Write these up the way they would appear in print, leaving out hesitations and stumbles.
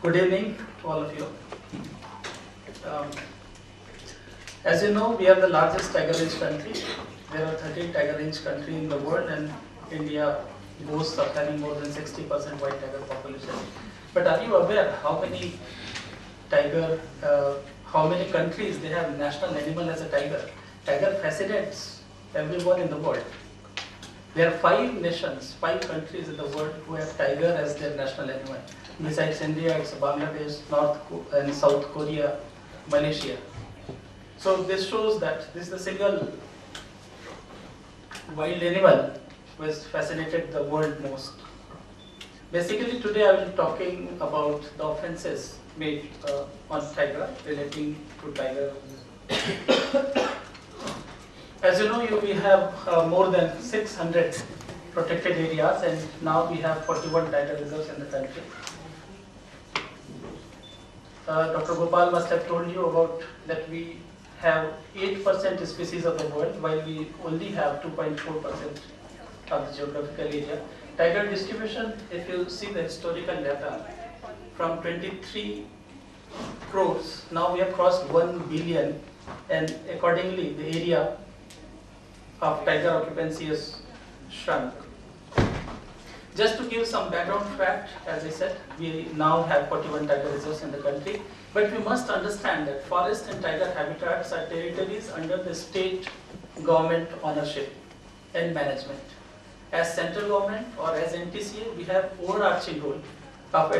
Good evening to all of you. Um, as you know, we are the largest tiger-rich country. There are 13 tiger-rich countries in the world, and India boasts of having more than 60% white tiger population. But are you aware how many countries they have national animal as a tiger? Tiger fascinates everyone in the world. There are 5 nations, 5 countries in the world who have tiger as their national animal. Besides India, it's Bangladesh, and South Korea, Malaysia. So this shows that this is the single wild animal which fascinated the world most. Basically today I will be talking about the offences made on tiger, relating to tiger. As you know, we have more than 600 protected areas, and now we have 41 tiger reserves in the country. Dr. Gopal must have told you about that we have 8% species of the world, while we only have 2.4% of the geographical area. Tiger distribution, if you see the historical data, from 23 crores, now we have crossed 1 billion, and accordingly the area of tiger occupancy has shrunk. Just to give some background fact, as I said, we now have 41 tiger reserves in the country, but we must understand that forest and tiger habitats are territories under the state government ownership and management. As central government or as NTCA, we have overarching role of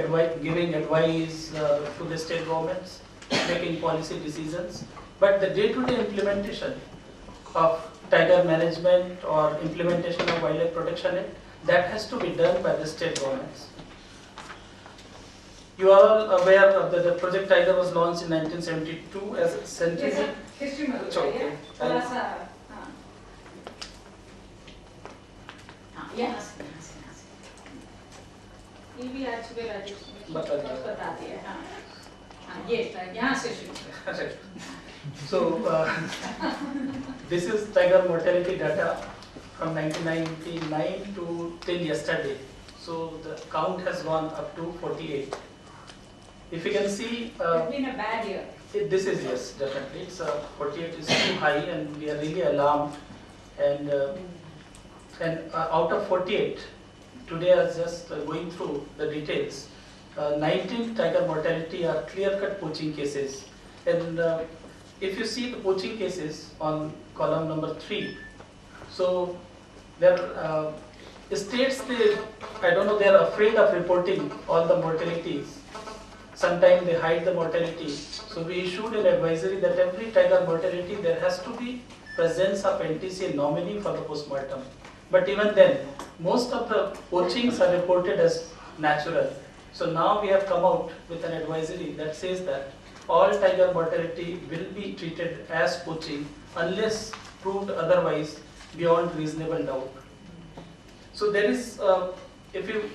giving advice to the state governments, making policy decisions, but the day-to-day implementation of tiger management or implementation of Wildlife Protection Act, that has to be done by the state governments. You are all aware of that the Project Tiger was launched in 1972 as a century. Yes, Okay. ये भी आज सुबह राजेश बता दिया। बता दिया हाँ ये यहाँ से शुरू So this is tiger mortality data from 1999 to till yesterday. So the count has gone up to 48. If you can see, it's been a bad year. this is, yes, definitely. It's 48 is too high, and we are really alarmed. And out of 48, today I was just going through the details. 19 tiger mortality are clear-cut poaching cases, and if you see the poaching cases on column number 3, so there states I don't know, they are afraid of reporting all the mortalities. Sometimes they hide the mortality. So we issued an advisory that every tiger mortality there has to be presence of NTCA nominee for the postmortem. But even then, most of the poachings are reported as natural. So now we have come out with an advisory that says that all tiger mortality will be treated as poaching unless proved otherwise beyond reasonable doubt. So there is, if you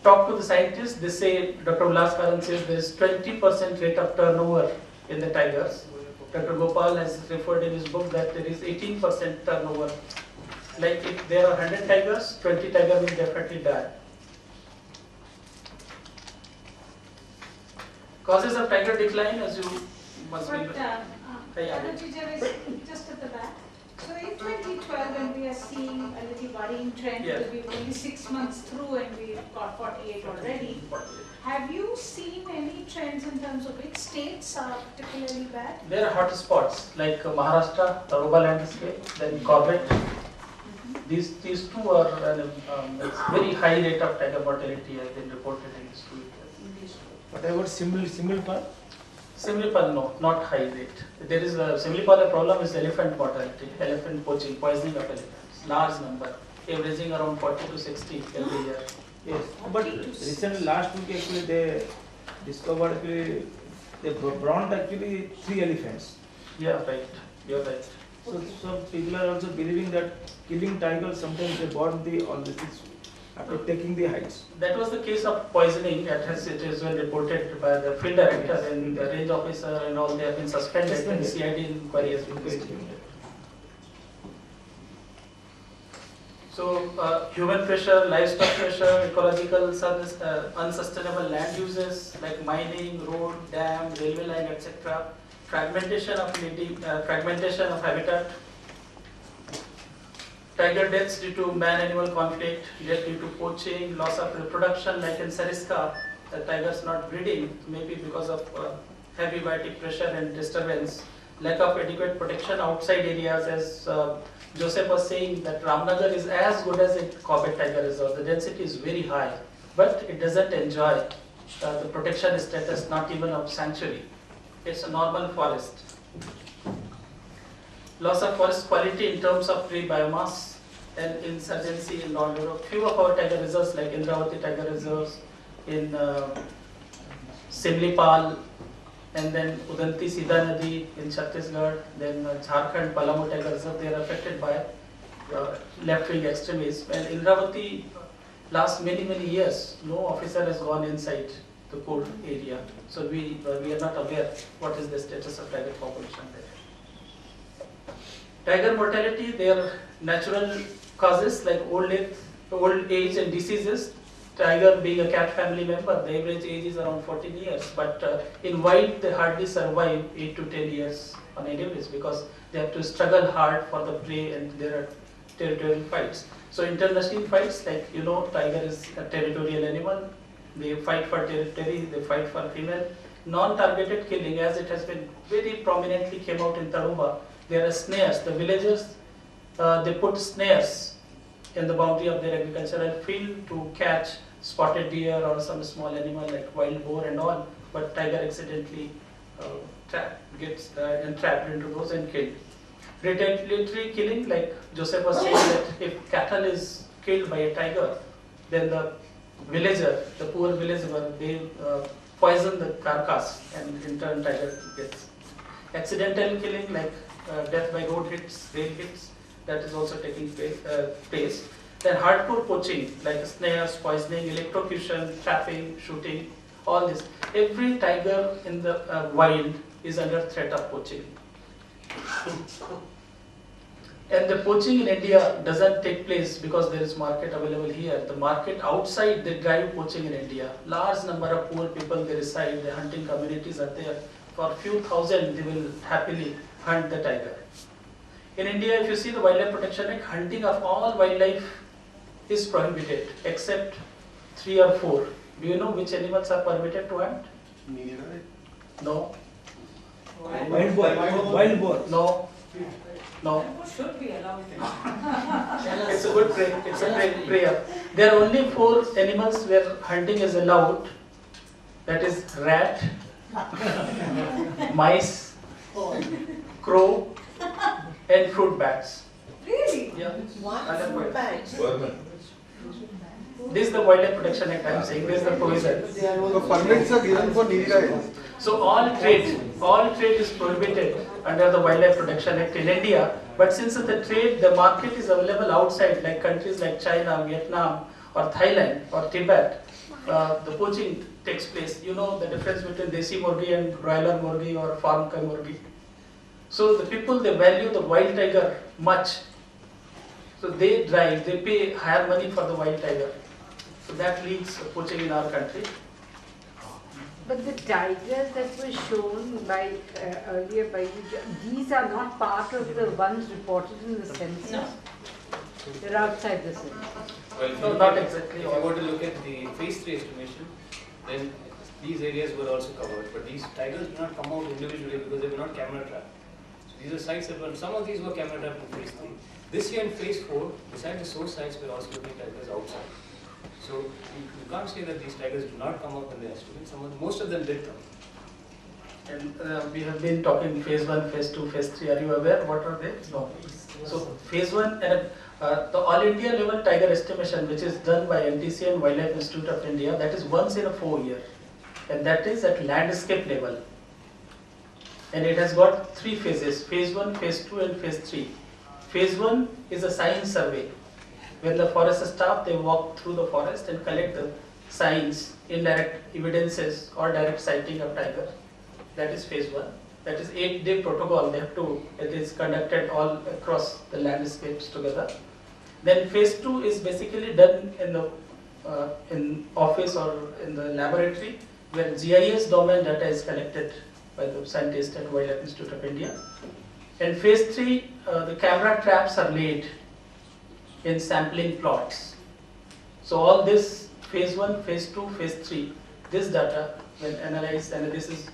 talk to the scientists, they say, Dr. Ullas Karan says there is 20% rate of turnover in the tigers. Dr. Gopal has referred in his book that there is 18% turnover. Like if there are 100 tigers, 20 tigers will definitely die. Causes of tiger decline, as you must be. Other teacher is just at the back. So in 2012, when we are seeing a little worrying trend, Yeah. because we're only 6 months through and we've got 48 already. Have you seen any trends in terms of which states are particularly bad? There are hot spots like Maharashtra, Taroba landscape, then Corbett. These two are very high rate of tiger mortality has been reported in these 2 years. What about Similipal? Similipal, no, not high rate. There is a Similipal problem is elephant mortality, elephant poaching, poisoning of elephants, large number, averaging around 40 to 60 every year. Yes, but recently last week actually they discovered actually they brought actually 3 elephants. Yeah, right. You're right. So some people are also believing that killing tigers sometimes they burn all the things after taking the hides. That was the case of poisoning. It has been reported by the field director and the range officer and all. They have been suspended and CID inquiry has been created. So human pressure, livestock pressure, ecological unsustainable land uses like mining, road, dam, railway line, etc. Fragmentation of habitat. Tiger deaths due to man-animal conflict, death due to poaching, loss of reproduction, like in Seriska, the tigers not breeding, maybe because of heavy biotic pressure and disturbance, lack of adequate protection outside areas, as Joseph was saying, that Ramnagar is as good as a Corbett Tiger Reserve. The density is very high, but it doesn't enjoy the protection status, not even of sanctuary. It's a normal forest. Loss of forest quality in terms of tree biomass and insurgency in North Europe. Few of our tiger reserves like Indravati Tiger Reserves in Simlipal, and then Udanti Sida Nadi in Chhattisgarh, then Jharkhand Palamu Tiger Reserve, they are affected by left-wing extremists. And Indravati, last many years, no officer has gone inside the core area. So we are not aware what is the status of tiger population there. Tiger mortality, they are natural causes like old age and diseases. Tiger being a cat family member, the average age is around 14 years, but in wild they hardly survive 8 to 10 years on average because they have to struggle hard for the prey and there are territorial fights. So international fights, like you know, tiger is a territorial animal, they fight for territory, they fight for female. Non-targeted killing, as it has been very prominently came out in Taruba, there are snares. The villagers, they put snares in the boundary of their agricultural field to catch spotted deer or some small animal like wild boar and all, but tiger accidentally gets entrapped into those and killed. Retaliatory killing, like Joseph was saying, that if cattle is killed by a tiger, then the villager, the poor villager, they poison the carcass and in turn tiger gets. Accidental killing, like death by road hits, rail hits, that is also taking place. Then hardcore poaching, like snares, poisoning, electrocution, trapping, shooting, all this. Every tiger in the wild is under threat of poaching. And the poaching in India doesn't take place because there is market available here. The market outside, they drive poaching in India. Large number of poor people, they reside, the hunting communities are there. For a few thousand, they will happily hunt the tiger. In India, if you see the Wildlife Protection Act, hunting of all wildlife is prohibited except 3 or 4. Do you know which animals are permitted to hunt? No. Wild boar. No. No. Should be allowed. It's a good prayer. It's a prayer. There are only 4 animals where hunting is allowed. That is rat, mice, crow, and fruit bats. Really? Yeah. Fruit bats. This is the Wildlife Protection Act I am saying. This is the provision. The permits are given for Nilgiris. So all trade is prohibited under the Wildlife Protection Act in India. But since the market is available outside, like countries like China, Vietnam, or Thailand, or Tibet, the poaching takes place. You know the difference between Desi Murgi and broiler Murgi or farm ka Murgi. So the people, they value the wild tiger much. So they pay higher money for the wild tiger. So that leads to poaching in our country. But the tigers that were shown by earlier by you, these are not part of the ones reported in the census. No. They're outside the census. Well, if No, you not look at- exactly If all. you were to look at the phase 3 estimation, then these areas were also covered, but these tigers do not come out individually because they were not camera trapped. So these are sites that were, some of these were camera trapped in phase 3. This year in phase 4, besides the source sites, we're also looking at tigers outside. So you can't say that these tigers do not come up in the estimate. Most of them did come. And we have been talking phase 1, phase 2, phase 3. Are you aware what are they? No. So phase 1 and the all India level tiger estimation, which is done by NTC and Wildlife Institute of India, that is once in a 4 year, and that is at landscape level. And it has got 3 phases: phase 1, phase 2, and phase 3. Phase 1 is a science survey. When the forest staff, they walk through the forest and collect the signs, indirect evidences or direct sighting of tiger. That is phase 1. That is 8-day protocol. They have to, it is conducted all across the landscapes together. Then phase 2 is basically done in the in office or in the laboratory, where GIS domain data is collected by the scientists at Wildlife Institute of India. In phase 3, the camera traps are laid in sampling plots. So all this phase 1, phase 2, phase 3, this data when analyzed, and this is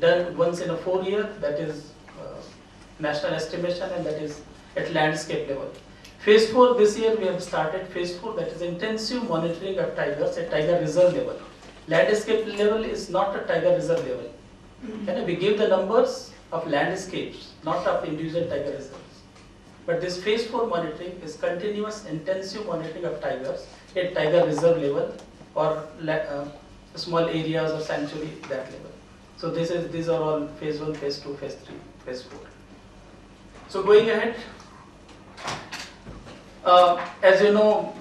done once in a 4 year, that is national estimation, and that is at landscape level. Phase 4 this year we have started phase 4, that is intensive monitoring of tigers at tiger reserve level. Landscape level is not a tiger reserve level. And we give the numbers of landscapes, not of individual tiger reserves. But this phase 4 monitoring is continuous intensive monitoring of tigers at tiger reserve level or small areas or sanctuary that level. So these are all phase 1, phase 2, phase 3, phase 4. So going ahead, as you know,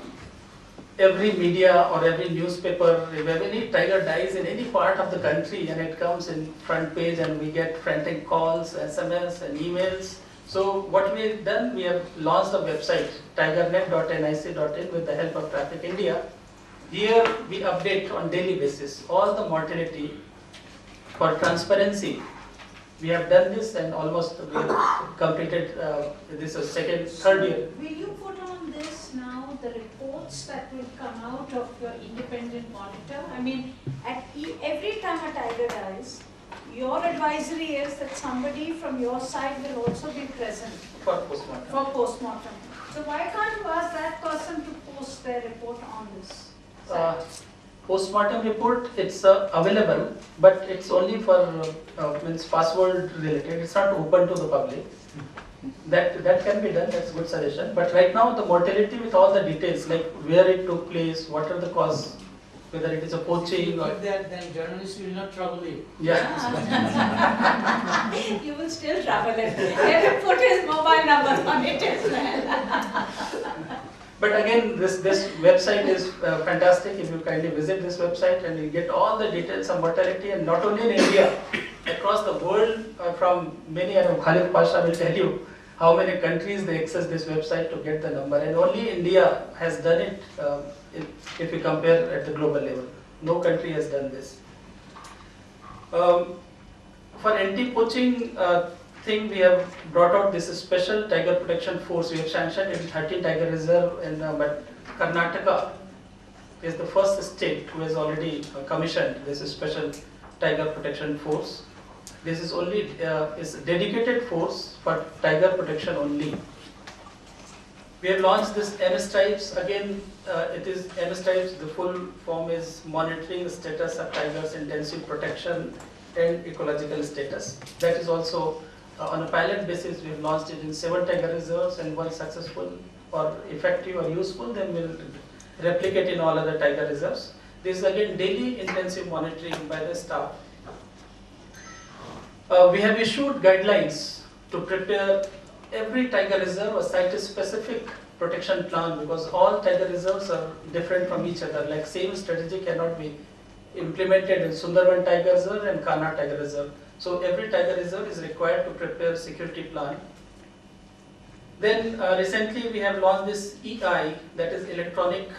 every media or every newspaper, if any tiger dies in any part of the country and it comes in front page and we get frantic calls, SMS and emails. So what we have done, we have launched a website, tigernet.nic.in, with the help of Traffic India. Here we update on daily basis all the mortality for transparency. We have done this and almost we have completed this is third year. Will you put on this now the reports that will come out of your independent monitor? I mean, every time a tiger dies, your advisory is that somebody from your side will also be present For postmortem. for postmortem. So why can't you ask that person to post their report on this? Postmortem report, it's available, but it's only for means password related. It's not open to the public. That can be done. That's a good suggestion. But right now, the mortality with all the details, like where it took place, what are the cause, whether it is a poaching or then journalists will not trouble you. yeah. You will still travel it. They will put his mobile number on it as well. But again, this website is fantastic. If you kindly visit this website and you get all the details of mortality, and not only in India, across the world, from many, and Khalid Pasha will tell you how many countries they access this website to get the number. And only India has done it if you compare at the global level. No country has done this. For anti-poaching thing, we have brought out this special tiger protection force. We have sanctioned in 13 tiger reserve, and but Karnataka is the first state who has already commissioned this special tiger protection force. This is only is a dedicated force for tiger protection only. We have launched this M-Stripes. Again, it is M-Stripes. The full form is monitoring the status of tigers, intensive protection and ecological status. That is also on a pilot basis. We have launched it in 7 tiger reserves, and once successful or effective or useful, then we will replicate in all other tiger reserves. This is again daily intensive monitoring by the staff. We have issued guidelines to prepare every tiger reserve a site-specific protection plan, because all tiger reserves are different from each other. Like same strategy cannot be implemented in Sundarban Tiger Reserve and Kanha Tiger Reserve. So every tiger reserve is required to prepare security plan. Then recently we have launched this EI, that is electronic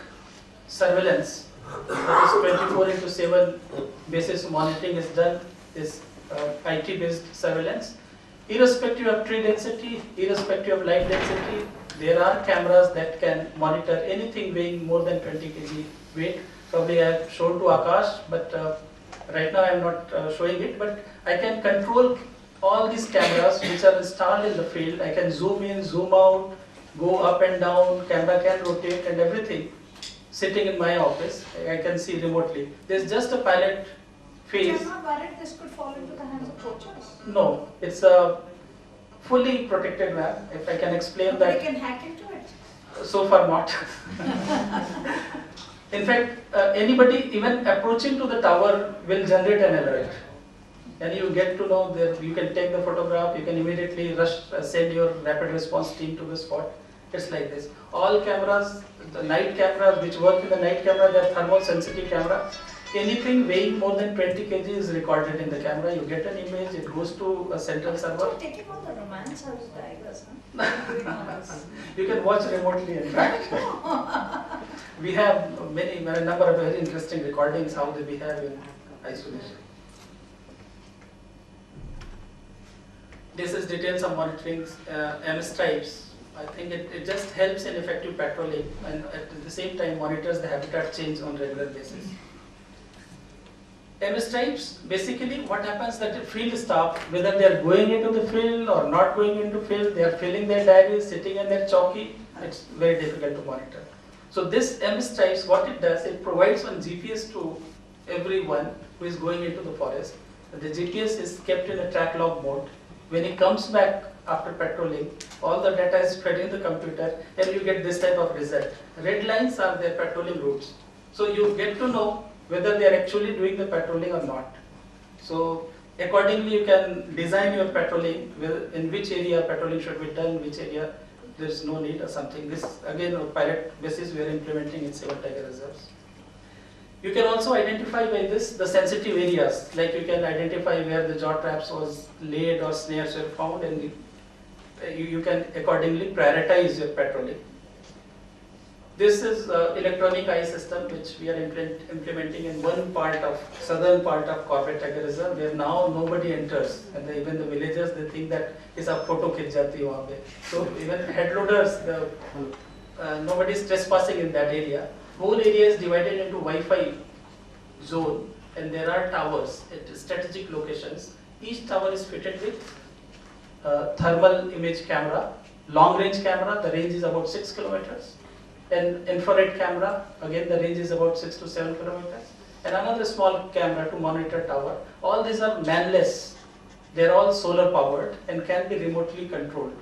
surveillance. That is 24/7 basis monitoring is done. Is IT-based surveillance. Irrespective of tree density, irrespective of light density, there are cameras that can monitor anything weighing more than 20 kg weight. Probably I have shown to Akash, but right now I am not showing it. But I can control all these cameras which are installed in the field. I can zoom in, zoom out, go up and down, camera can rotate and everything. Sitting in my office, I can see remotely. There's just a pilot phase. I'm not worried this could fall into the hands of poachers. No, it's a fully protected map. If I can explain Nobody that. can hack into it. So far not. In fact, anybody even approaching to the tower will generate an alert. And you get to know that you can take the photograph, you can immediately rush, send your rapid response team to the spot. It's like this. All cameras, the night cameras which work in the night camera, they are thermal sensitive camera. Anything weighing more than 20 kg is recorded in the camera. You get an image, it goes to a central server. So taking all the romance out of tigers, huh? You can watch remotely, in fact. We have a number of very interesting recordings how they behave in isolation. This is details of monitoring M-stripes. I think it just helps in effective patrolling and at the same time monitors the habitat change on regular basis. M-stripes, basically what happens that the field staff, whether they are going into the field or not going into field, they are filling their diaries, sitting in their chowki, it's very difficult to monitor. So this M-stripes, what it does, it provides one GPS to everyone who is going into the forest. The GPS is kept in a track log mode. When he comes back after patrolling, all the data is fed in the computer and you get this type of result. Red lines are their patrolling routes. So you get to know whether they are actually doing the patrolling or not. So accordingly you can design your patrolling, in which area patrolling should be done, which area there is no need or something. This again on pilot basis we are implementing in 7 tiger reserves. You can also identify by this the sensitive areas, like you can identify where the jaw traps was laid or snares were found, and you can accordingly prioritize your patrolling. This is electronic eye system which we are implementing in one part of southern part of Corbett Tiger Reserve, where now nobody enters, and even the villagers they think that is a photo khich jati wahan pe. So even head loaders, nobody is trespassing in that area. Whole area is divided into Wi-Fi zone, and there are towers at strategic locations. Each tower is fitted with thermal image camera, long range camera, the range is about 6 kilometers. And infrared camera, again the range is about 6 to 7 kilometers. And another small camera to monitor tower. All these are manless. They are all solar powered and can be remotely controlled.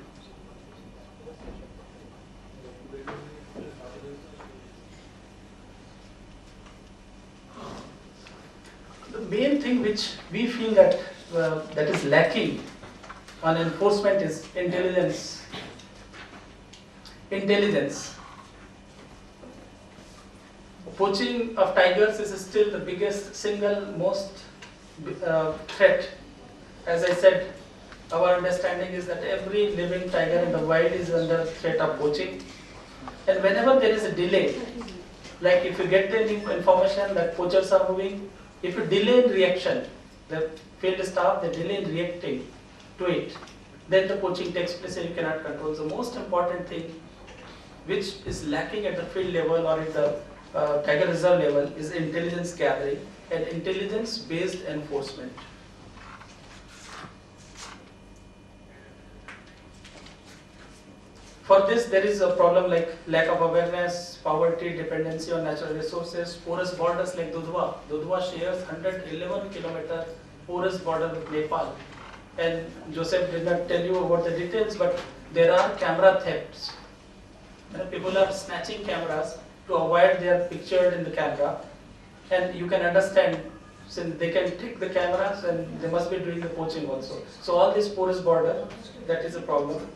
The main thing which we feel that that is lacking on enforcement is intelligence. Poaching of tigers is still the biggest single most threat. As I said, our understanding is that every living tiger in the wild is under threat of poaching. And whenever there is a delay, like if you get the information that poachers are moving, if you delay in reaction, the field staff, they delay in reacting to it, then the poaching takes place and you cannot control. The most important thing which is lacking at the field level or at the tiger reserve level is intelligence gathering and intelligence based enforcement. For this there is a problem like lack of awareness, poverty, dependency on natural resources, porous borders like Dudhwa. Dudhwa shares 111 kilometer porous border with Nepal. And Joseph did not tell you about the details, but there are camera thefts. People are snatching cameras to avoid they are pictured in the camera, and you can understand since they can take the cameras and they must be doing the poaching also. So all this porous border, that is a problem.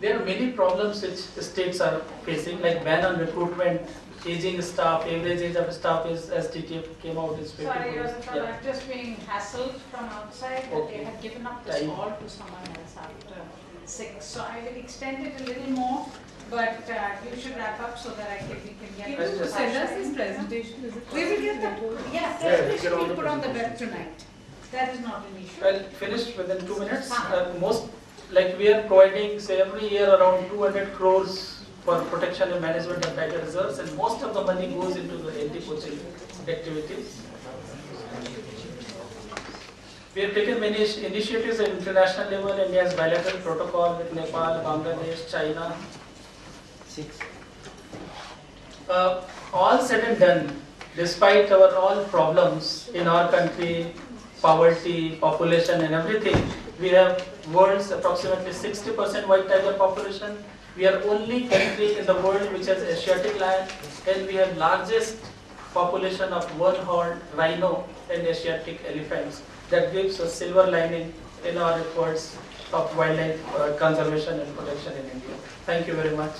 There are many problems which the states are facing, like ban on recruitment, aging staff, average age of staff is, as TTF came out, is 50. Sorry, I'm just being hassled from outside, that they have given up this hall to someone else after 6. So I will extend it a little more, but you should wrap up so that we can get. Can you send us this presentation? Is it We will get that. Yeah, presentation we'll put on the web tonight. That is not an issue. Well, finished within 2 minutes. Like we are providing, say every year around 200 crores for protection and management of tiger reserves, and most of the money goes into the anti-poaching activities. We have taken many initiatives at international level. India has bilateral protocol with Nepal, Bangladesh, China. 6. All said and done, despite our all problems in our country, poverty, population and everything, we have world's approximately 60% white tiger population. We are only country in the world which has Asiatic lion, and we have largest population of one-horned rhino and Asiatic elephants. That gives a silver lining in our efforts of wildlife conservation and protection in India. Thank you very much.